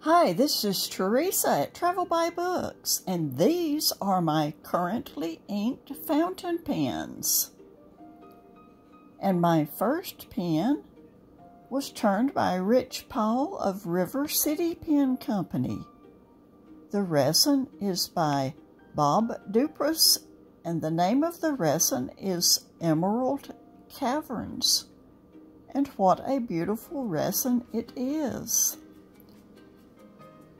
Hi, this is Teresa at Travel by Books, and these are my currently inked fountain pens. And my first pen was turned by Rich Paul of River City Pen Company. The resin is by Bob Dupress, and the name of the resin is Emerald Caverns. And what a beautiful resin it is.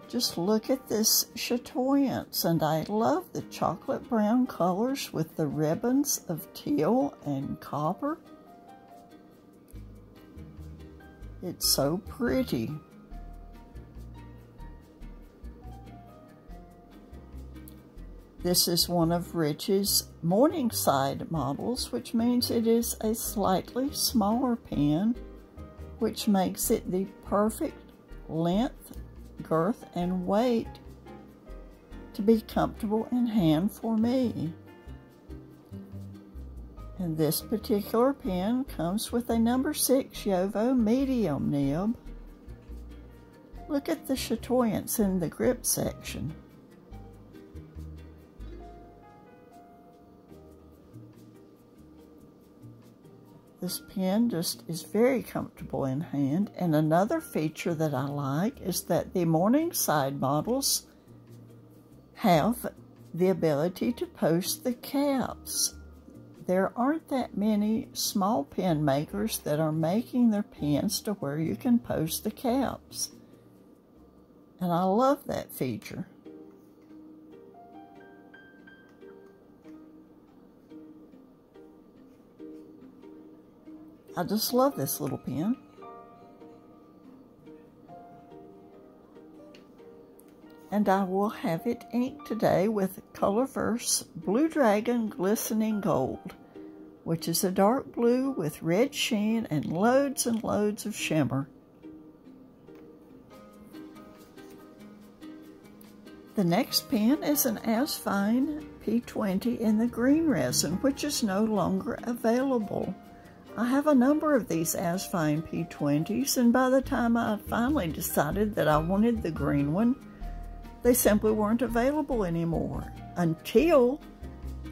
Just look at this chatoyance, and I love the chocolate brown colors with the ribbons of teal and copper. It's so pretty. This is one of Rich's Morningside models, which means it is a slightly smaller pen, which makes it the perfect length, girth, and weight to be comfortable in hand for me. And this particular pen comes with a number 6 Jovo medium nib. Look at the chatoyance in the grip section. This pen just is very comfortable in hand, and another feature that I like is that the Morningside models have the ability to post the caps. There aren't that many small pen makers that are making their pens to where you can post the caps, and I love that feature. I just love this little pen. And I will have it inked today with Colorverse Blue Dragon Glistening Gold, which is a dark blue with red sheen and loads of shimmer. The next pen is an Asvine P20 in the green resin, which is no longer available. I have a number of these Asvine P20s, and by the time I finally decided that I wanted the green one, they simply weren't available anymore. Until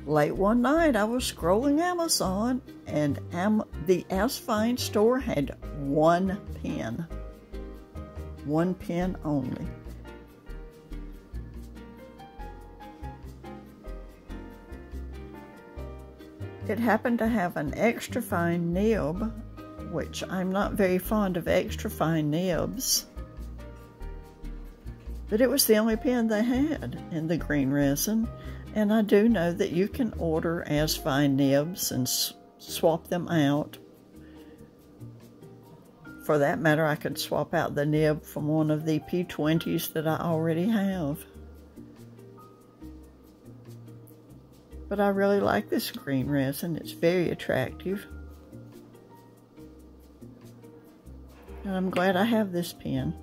late one night, I was scrolling Amazon, and the Asvine store had one pen only. It happened to have an extra fine nib, which I'm not very fond of extra fine nibs, but it was the only pen they had in the green resin. And I do know that you can order Asvine nibs and swap them out. For that matter, I could swap out the nib from one of the P20s that I already have. But I really like this green resin. It's very attractive. And I'm glad I have this pen.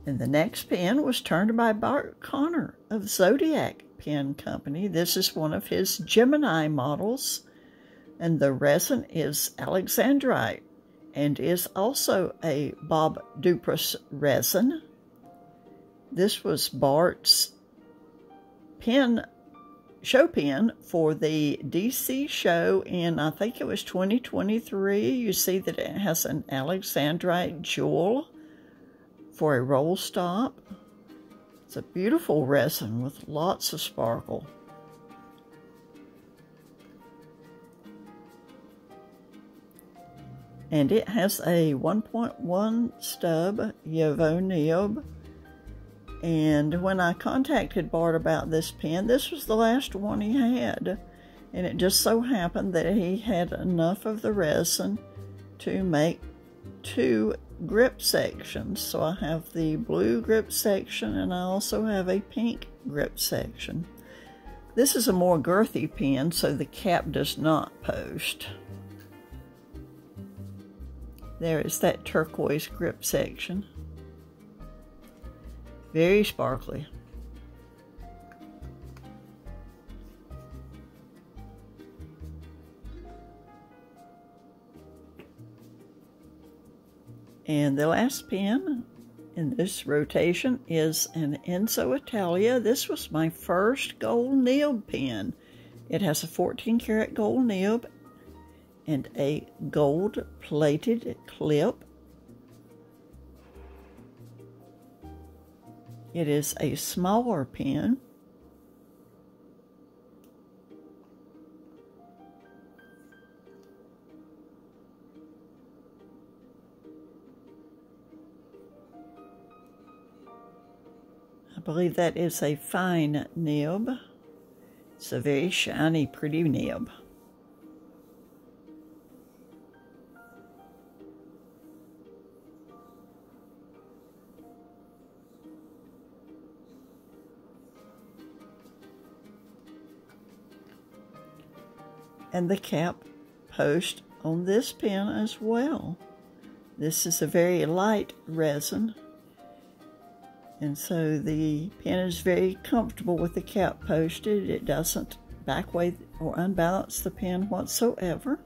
And the next pen was turned by Bart Connor of Zodiac Pen Company. This is one of his Gemini models. And the resin is Alexandrite and is also a Bob Dupress resin. This was Bart's show pen for the DC show in, I think it was 2023. You see that it has an Alexandrite jewel for a roll stop. It's a beautiful resin with lots of sparkle. And it has a 1.1 stub Jovo nib. And when I contacted Bart about this pen, this was the last one he had. And it just so happened that he had enough of the resin to make 2 grip sections. So I have the blue grip section, and I also have a pink grip section. This is a more girthy pen, so the cap does not post. There is that turquoise grip section. Very sparkly. And the last pen in this rotation is an Ensso Italia. This was my first gold nib pen. It has a 14-karat gold nib and a gold-plated clip. It is a smaller pen. I believe that is a fine nib. It's a very shiny, pretty nib. And the cap post on this pen as well. This is a very light resin, and so the pen is very comfortable with the cap posted. It doesn't backweight or unbalance the pen whatsoever.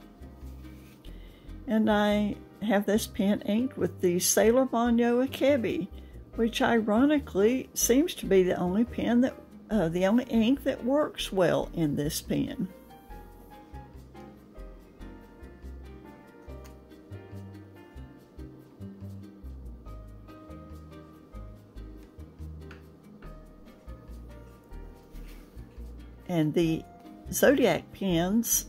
And I have this pen inked with the Sailor Mono Akebi, which ironically seems to be the only pen that the only ink that works well in this pen. And the Zodiac pen's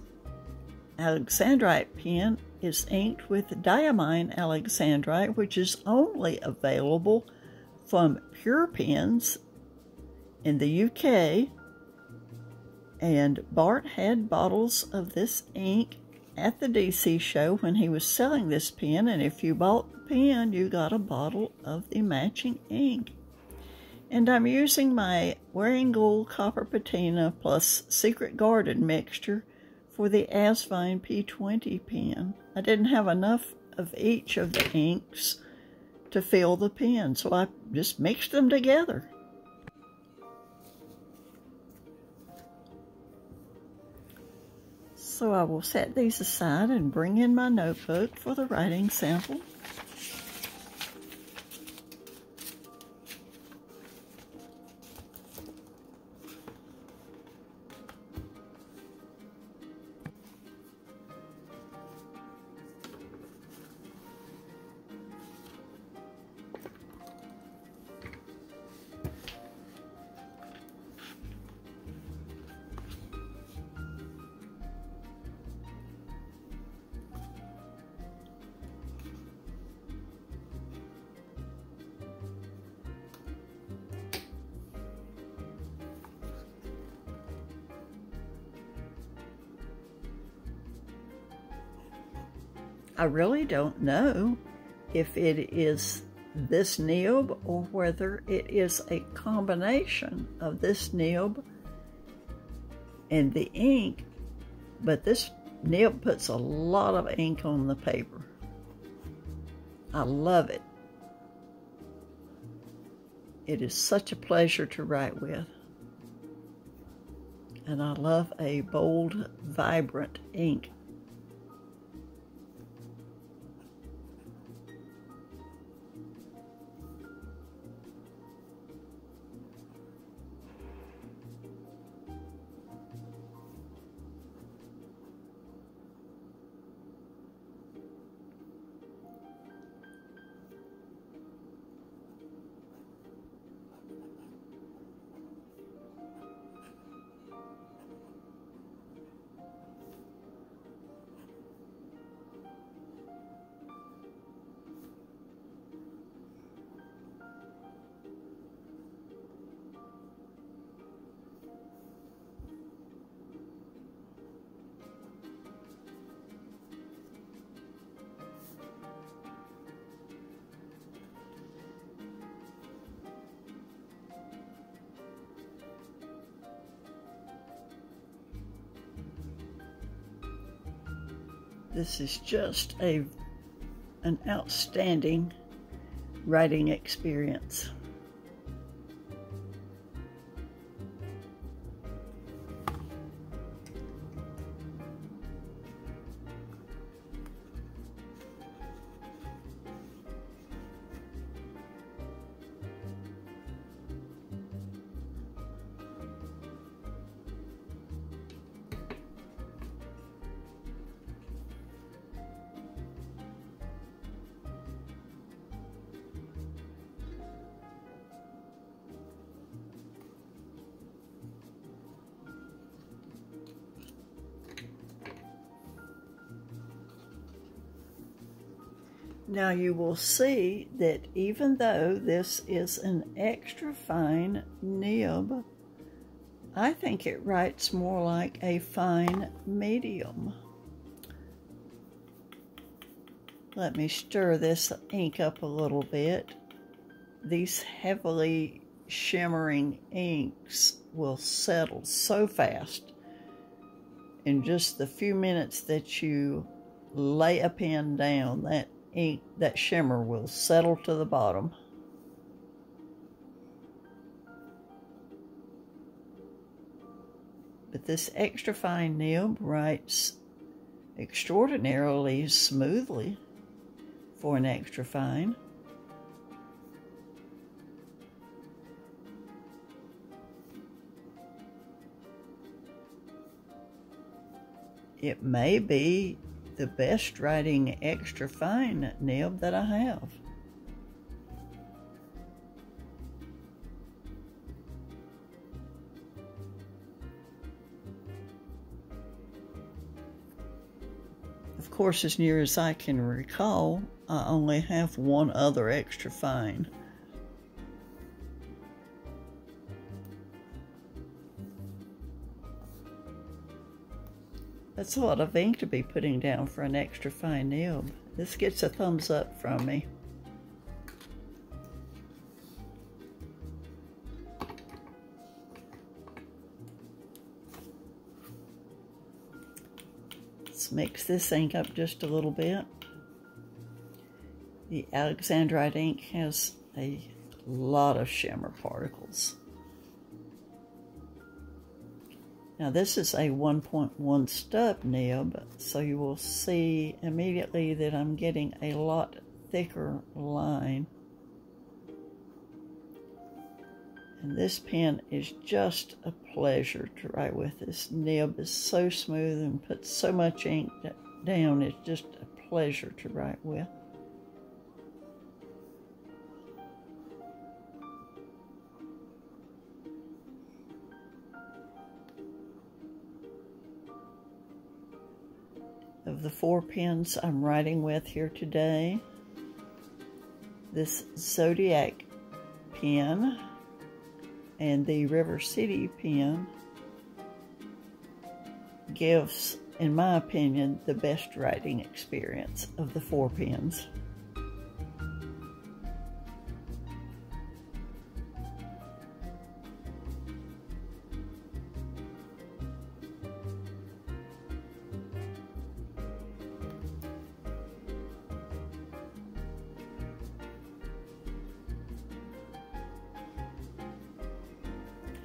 Alexandrite pen is inked with diamine Alexandrite, which is only available from Pure Pens in the UK. And Bart had bottles of this ink at the DC show when he was selling this pen, and if you bought the pen, you got a bottle of the matching ink. And I'm using my Wearing Gold Copper Patina plus Secret Garden mixture for the Asvine P20 pen. I didn't have enough of each of the inks to fill the pen, so I just mixed them together. So I will set these aside and bring in my notebook for the writing sample. I really don't know if it is this nib or whether it is a combination of this nib and the ink, but this nib puts a lot of ink on the paper. I love it. It is such a pleasure to write with. And I love a bold, vibrant ink. This is just an outstanding writing experience. Now you will see that even though this is an extra fine nib, I think it writes more like a fine medium. Let me stir this ink up a little bit. These heavily shimmering inks will settle so fast in just the few minutes that you lay a pen down. That ink, that shimmer will settle to the bottom. But this extra fine nib writes extraordinarily smoothly for an extra fine. It may be the best writing extra fine nib that I have. Of course, as near as I can recall, I only have one other extra fine. That's a lot of ink to be putting down for an extra fine nib. This gets a thumbs up from me. Let's mix this ink up just a little bit. The Alexandrite ink has a lot of shimmer particles. Now this is a 1.1 stub nib, so you will see immediately that I'm getting a lot thicker line. And this pen is just a pleasure to write with. This nib is so smooth and puts so much ink down. It's just a pleasure to write with. Of the 4 pens I'm writing with here today, this Zodiac pen and the River City pen gives, in my opinion, the best writing experience of the 4 pens.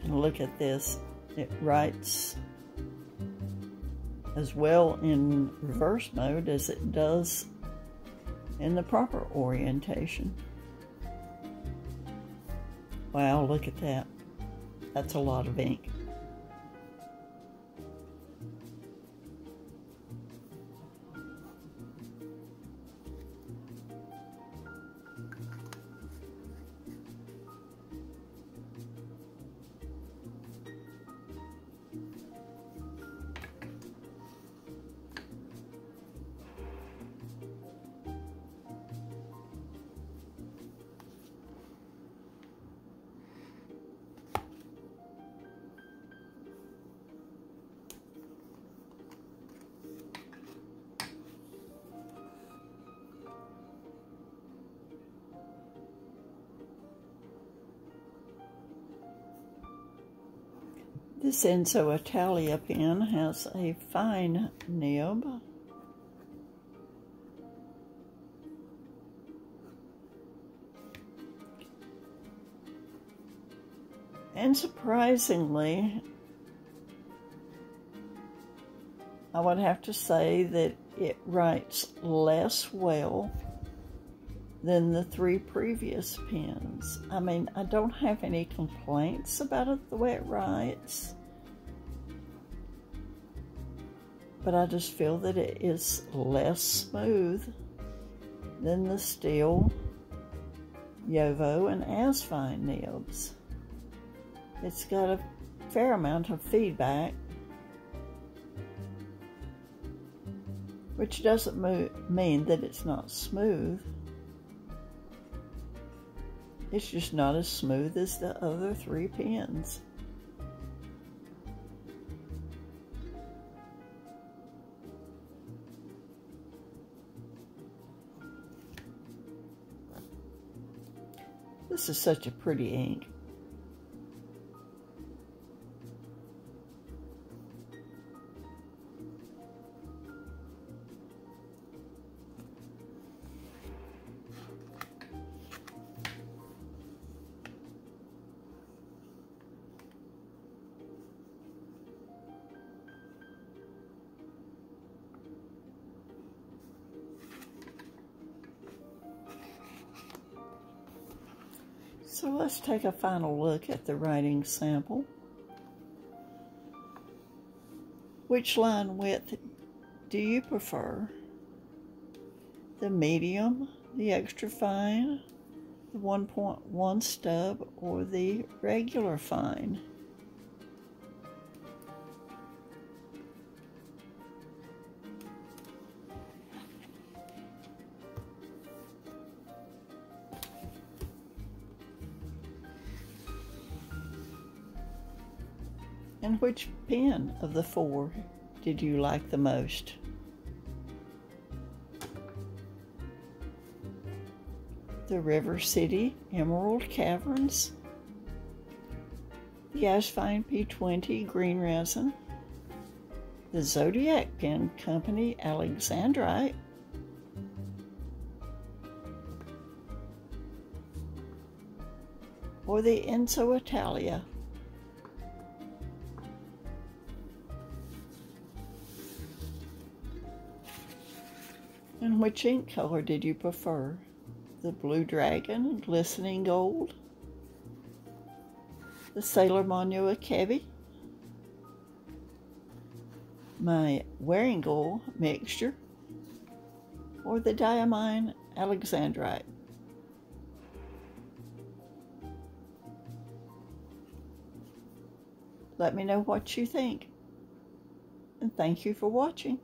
And look at this, it writes as well in reverse mode as it does in the proper orientation. Wow, look at that. That's a lot of ink. This Ensso Italia pen has a fine nib. And surprisingly, I would have to say that it writes less well than the 3 previous pens. I mean, I don't have any complaints about it, the way it writes, but I just feel that it is less smooth than the Steel, Jowo, and Asvine nibs. It's got a fair amount of feedback, which doesn't mean that it's not smooth. It's just not as smooth as the other 3 pens. This is such a pretty ink. So let's take a final look at the writing sample. Which line width do you prefer? The medium, the extra fine, the 1.1 stub, or the regular fine? And which pen of the 4 did you like the most? The River City Emerald Caverns, the Asvine P20 Green resin, the Zodiac Pen Company Alexandrite, or the Ensso Italia? And which ink color did you prefer? The Blue Dragon Glistening Gold, the Sailor Mono Kevi, my Wearing Gold Mixture, or the Diamine Alexandrite? Let me know what you think, and thank you for watching.